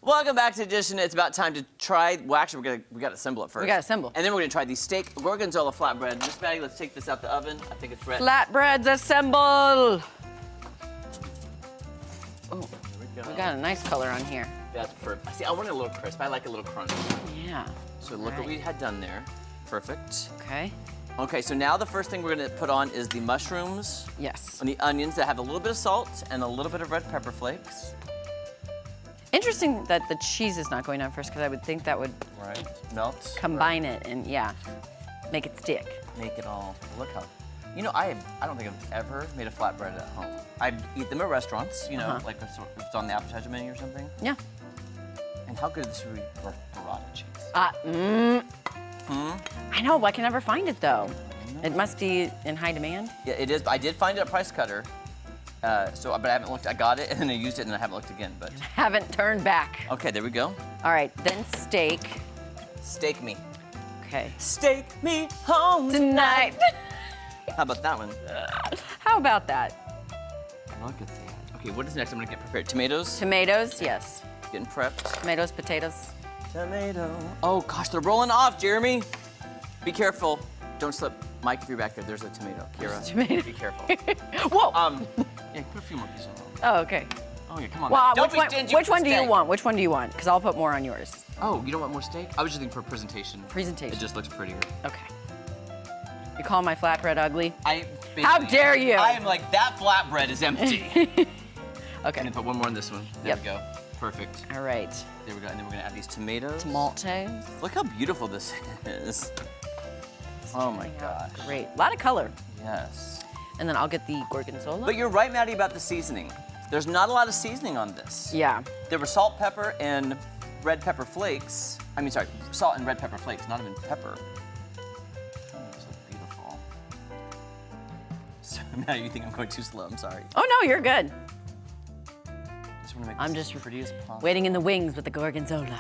Welcome back to Dishin. It's about time to try. Well, actually, we got to assemble it first. We got to assemble. And then we're gonna try the steak Gorgonzola Flatbread. Miss Maddie, let's take this out the oven. I think it's ready. Flatbreads assemble. Oh, we got a nice color on here. That's perfect. See, I want it a little crisp. I like a little crunch. Yeah. So look what we had done there. Perfect. Okay. Okay, so now the first thing we're gonna put on is the mushrooms. Yes. And the onions that have a little bit of salt and a little bit of red pepper flakes. Interesting that the cheese is not going on first, because I would think that would melt. combine it and make it stick. Make it all. Look how. You know, I don't think I've ever made a flatbread at home. I eat them at restaurants. You know, like if it's on the appetizer menu or something. Yeah. And how good is this burrata cheese? I know, I can never find it though. It must be in high demand. Yeah, it is. I did find it at Price Cutter. But I haven't looked. I got it and then I used it and I haven't looked again. But Haven't turned back. okay, there we go. All right, then steak. Steak me. Okay. Steak me home Tonight. How about that one? How about that? Look at that. Okay, what is next? I'm gonna get prepared. Tomatoes. Tomatoes, yes. Getting prepped. Tomatoes, potatoes. Tomato. Oh gosh, they're rolling off, Jeremy. Be careful. Don't slip. Mike, if you're back there, there's a tomato. Kira, Tomato. be careful. Whoa. Yeah, put a few more pieces on. Oh, okay. Oh yeah, come on. Well, Don't which one, stingy which with one the do you steak. want? Which one do you want? Because I'll put more on yours. Oh, you don't want more steak? I was just thinking for presentation. Presentation. It just looks prettier. Okay. You call my flatbread ugly? How dare you? I am like, that flatbread is empty. Okay. I'm gonna put one more in this one. There Yep. we go. Perfect. All right. There we go. And then we're gonna add these tomatoes. Tomatoes. Look how beautiful this is. Oh my gosh. Great. A lot of color. Yes. And then I'll get the gorgonzola. But you're right, Maddie, about the seasoning. There's not a lot of seasoning on this. Yeah. There were salt, pepper, and red pepper flakes. I mean, sorry, salt and red pepper flakes, not even pepper. Oh, these look beautiful. So, Maddie, you think I'm going too slow? I'm sorry. Oh no, you're good. Just want to make I'm this just as pretty as possible. waiting in the wings with the gorgonzola.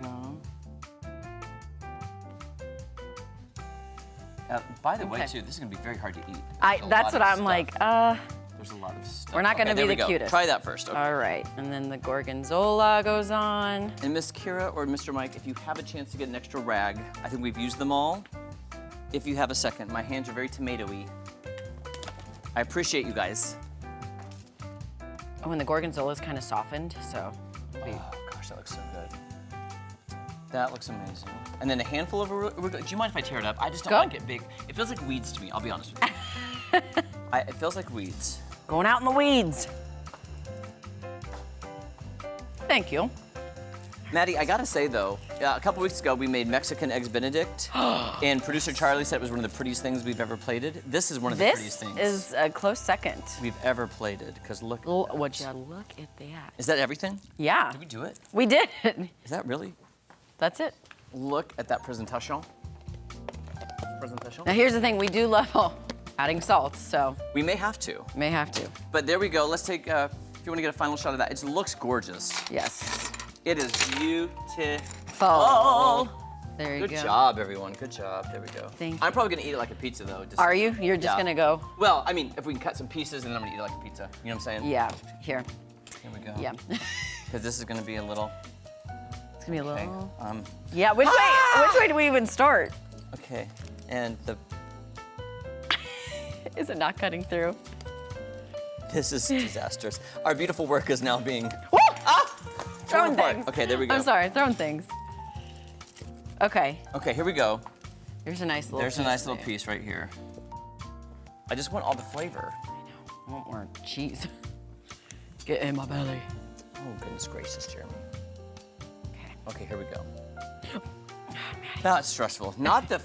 Go. By the way, too, this is gonna be very hard to eat. That's what I'm like. There's a lot of stuff. We're not gonna be there we the go. cutest. Try that first. Okay. All right, and then the gorgonzola goes on. And Miss Kira or Mr. Mike, if you have a chance to get an extra rag, I think we've used them all. If you have a second, my hands are very tomatoey. I appreciate you guys. Oh, and the gorgonzola is kind of softened, so. Oh gosh, that looks so good. That looks amazing. And then a handful of arugula. Do you mind if I tear it up? I just don't like it big. It feels like weeds to me, I'll be honest with you. It feels like weeds. Going out in the weeds. Thank you. Maddie, I gotta say though, a couple weeks ago we made Mexican Eggs Benedict, and producer Charlie said it was one of the prettiest things we've ever plated. This is one of the prettiest things. This is a close second. We've ever plated, because look at Would you look at that? Is that everything? Yeah. Did we do it? We did. Is that really? That's it. Look at that presentation. Presentation. Now here's the thing, we do love adding salt, so. We may have to. May have to. But there we go. Let's take, if you want to get a final shot of that. It looks gorgeous. Yes. It is beautiful. There you go. Good job, everyone. Good job. There we go. Thank you. I'm probably going to eat it like a pizza, though. Are you? You're just going to go? Well, I mean, if we can cut some pieces, then I'm going to eat it like a pizza. You know what I'm saying? Yeah. Here. Here we go. Yeah. Because this is going to be a little... It's going to be a little... Okay. Yeah, which way do we even start? Okay. And the... Is it not cutting through? This is disastrous. Our beautiful work is now being... Woo! Ah! Throwing apart. things. Okay, there we go. I'm sorry, throwing things. Okay. Okay, here we go. Here's a nice little There's piece a nice little there. piece right here. I just want all the flavor. I know. I want more cheese. Get in my belly. Oh, goodness gracious, Jeremy. Okay. Okay, here we go. That's stressful. Not the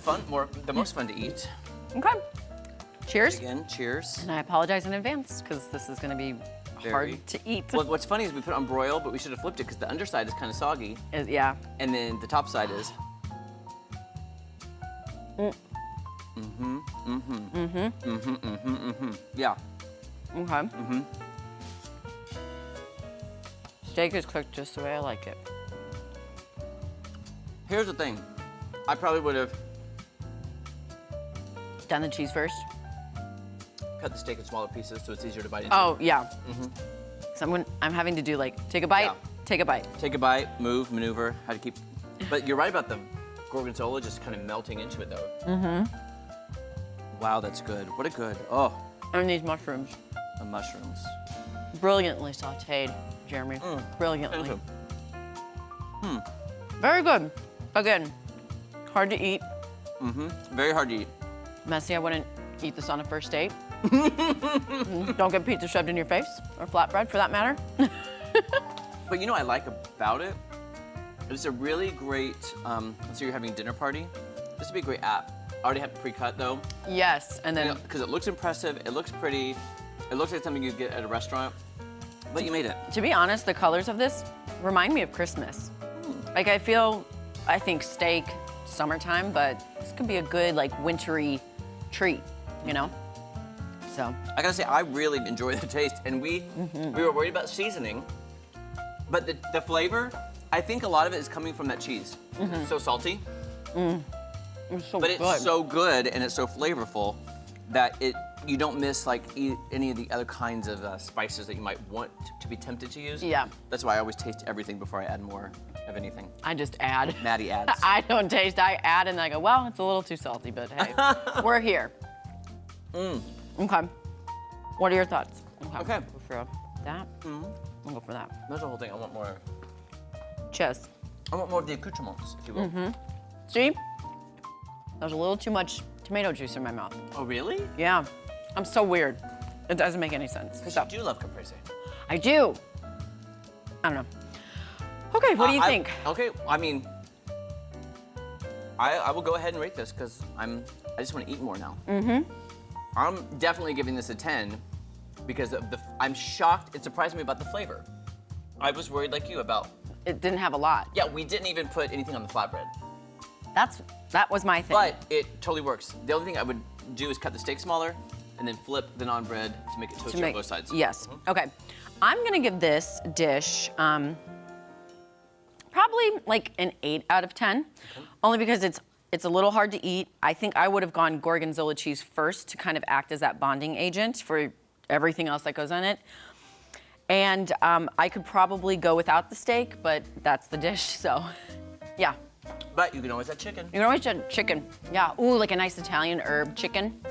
the most fun to eat. Okay. Cheers. Again, cheers. And I apologize in advance, because this is going to be hard to eat. Well, what's funny is we put it on broil, but we should have flipped it because the underside is kind of soggy. Yeah. And then the top side is. Yeah. Okay. Steak is cooked just the way I like it. Here's the thing. I probably would have Done the cheese first? cut the steak in smaller pieces so it's easier to bite into. Oh, yeah. So I'm having to do like, take a bite, Take a bite. Take a bite, move, maneuver, how to keep. But you're right about the gorgonzola just kind of melting into it, though. Mm-hmm. Wow, that's good. What a good. Oh. And these mushrooms. The mushrooms. Brilliantly sauteed, Jeremy. Brilliantly. Thank you. Very good. Again, hard to eat. Very hard to eat. Messy, I wouldn't eat this on a first date. Don't get pizza shoved in your face, or flatbread for that matter. But you know what I like about it? It's a really great, let's say you're having a dinner party. This would be a great app. I already have it pre-cut though. Yes, and then... Because it looks impressive, it looks pretty, it looks like something you'd get at a restaurant, but you made it. To be honest, the colors of this remind me of Christmas. Like I think steak, summertime, but this could be a good like wintry treat, you know? So. I gotta say, I really enjoy the taste, and we were worried about seasoning, but the flavor, I think a lot of it is coming from that cheese. It's so salty. It's so but good. It's so good and it's so flavorful that you don't miss like any of the other kinds of spices that you might want to be tempted to use. Yeah. That's why I always taste everything before I add more of anything. I just add. Maddie adds. I don't taste, I add and I go, well, it's a little too salty, but hey, we're here. Okay. What are your thoughts? Okay. Go for that. I'll go for that. That's the whole thing. I want more. Cheers. I want more of the accoutrements, if you will. See? There's a little too much tomato juice in my mouth. Oh, really? Yeah. I'm so weird. It doesn't make any sense. Because you do love caprese. I do. I don't know. Okay, what do you think? Okay, I mean, I will go ahead and rate this because I just want to eat more now. I'm definitely giving this a 10 because of I'm shocked. It surprised me about the flavor. I was worried like you about. It didn't have a lot. Yeah, we didn't even put anything on the flatbread. That was my thing. But it totally works. The only thing I would do is cut the steak smaller and then flip the naan bread to make it toasty on both sides. Yes. Okay. I'm gonna give this dish probably like an 8 out of 10, only because it's a little hard to eat. I think I would have gone gorgonzola cheese first to kind of act as that bonding agent for everything else that goes on it. And I could probably go without the steak, but that's the dish, so yeah. But you can always add chicken. You can always add chicken. Yeah, ooh, like a nice Italian herb chicken.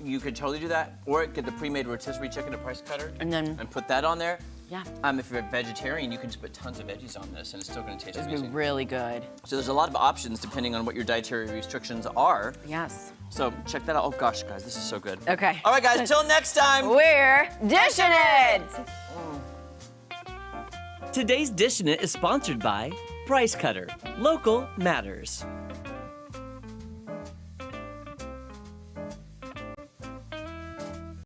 You could totally do that, or get the pre-made rotisserie chicken at Price Cutter and put that on there. Yeah. If you're a vegetarian, you can just put tons of veggies on this, and it's still going to taste amazing. It's really good. So there's a lot of options depending on what your dietary restrictions are. Yes. So check that out. Oh gosh, guys, this is so good. Okay. All right, guys, till next time. We're dishing it. Today's Dishin' It is sponsored by Price Cutter. Local matters.